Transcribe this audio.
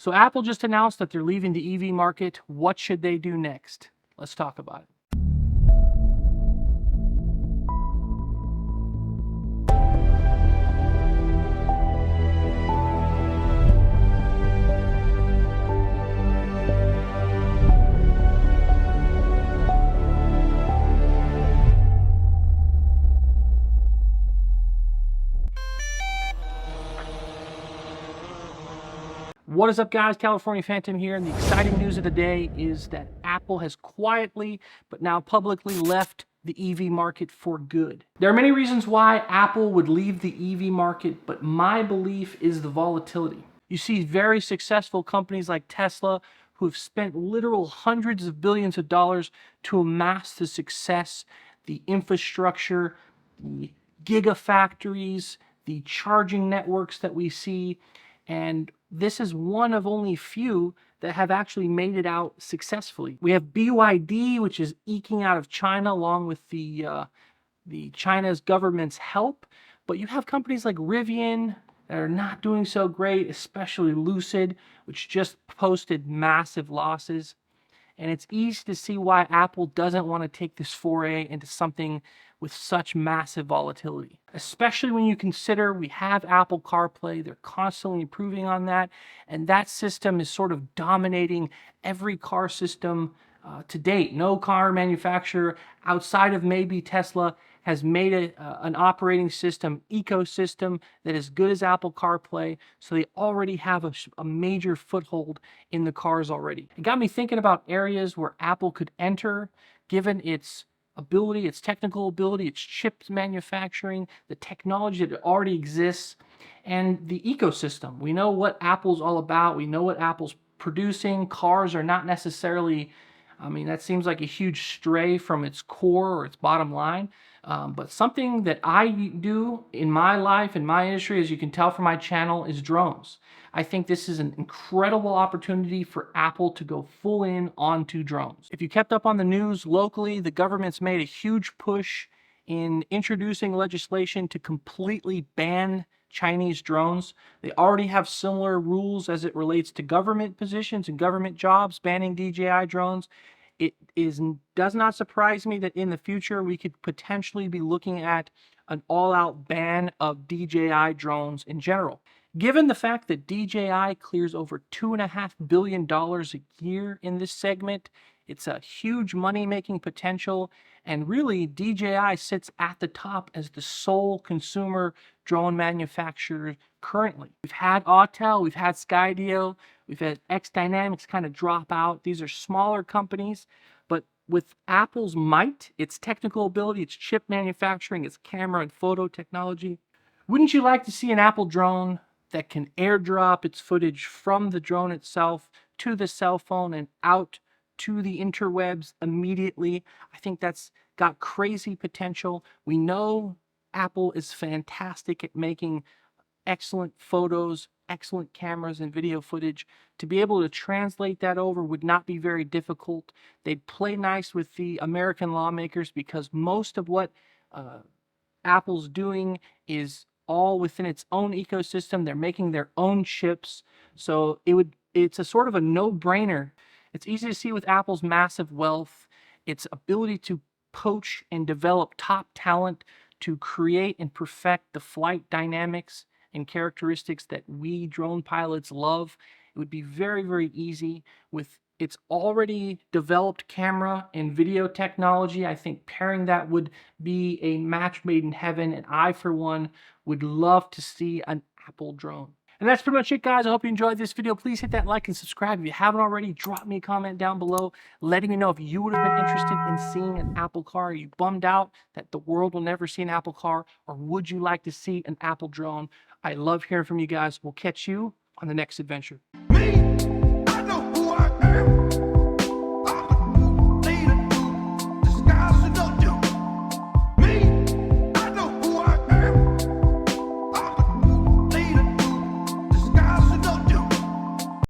So Apple just announced that they're leaving the EV market. What should they do next? Let's talk about it. What is up, guys? California Phantom here, and the exciting news of the day is that Apple has quietly but now publicly left the EV market for good. There are many reasons why Apple would leave the EV market, but my belief is the volatility. You see very successful companies like Tesla who have spent literal hundreds of billions of dollars to amass the success, the infrastructure, the gigafactories, the charging networks that we see, and this is one of only few that have actually made it out successfully. We have BYD, which is eking out of China along with the China's government's help. But you have companies like Rivian that are not doing so great, especially Lucid, which just posted massive losses. And it's easy to see why Apple doesn't want to take this foray into something with such massive volatility, especially when you consider we have Apple CarPlay. They're constantly improving on that, and that system is sort of dominating every car system to date. No car manufacturer outside of maybe Tesla has made an operating system ecosystem that is good as Apple CarPlay, so they already have a major foothold in the cars already. It got me thinking about areas where Apple could enter, given its ability, its technical ability, its chips manufacturing, the technology that already exists, and the ecosystem. We know what Apple's all about. We know what Apple's producing. Cars are not necessarily, I mean, that seems like a huge stray from its core or its bottom line. But something that I do in my life, in my industry, as you can tell from my channel, is drones. I think this is an incredible opportunity for Apple to go full in onto drones. If you kept up on the news locally, the government's made a huge push in introducing legislation to completely ban Chinese drones. They already have similar rules as it relates to government positions and government jobs, banning DJI drones. It does not surprise me that in the future we could potentially be looking at an all-out ban of DJI drones in general. Given the fact that DJI clears over $2.5 billion a year in this segment, it's a huge money-making potential, and really DJI sits at the top as the sole consumer drone manufacturer currently. We've had Autel, we've had Skydio, we've had X Dynamics kind of drop out. These are smaller companies, but with Apple's might, its technical ability, its chip manufacturing, its camera and photo technology, wouldn't you like to see an Apple drone that can airdrop its footage from the drone itself to the cell phone and out to the interwebs immediately? I think that's got crazy potential. We know Apple is fantastic at making excellent photos, excellent cameras and video footage. To be able to translate that over would not be very difficult. They'd play nice with the American lawmakers because most of what Apple's doing is all within its own ecosystem. They're making their own chips. So it's a sort of a no-brainer. It's easy to see with Apple's massive wealth, its ability to poach and develop top talent to create and perfect the flight dynamics and characteristics that we drone pilots love. It would be very, very easy with its already developed camera and video technology. I think pairing that would be a match made in heaven, and I, for one, would love to see an Apple drone. And that's pretty much it, guys. I hope you enjoyed this video. Please hit that like and subscribe. If you haven't already, drop me a comment down below letting me know if you would have been interested in seeing an Apple car. Are you bummed out that the world will never see an Apple car? Or would you like to see an Apple drone? I love hearing from you guys. We'll catch you on the next adventure.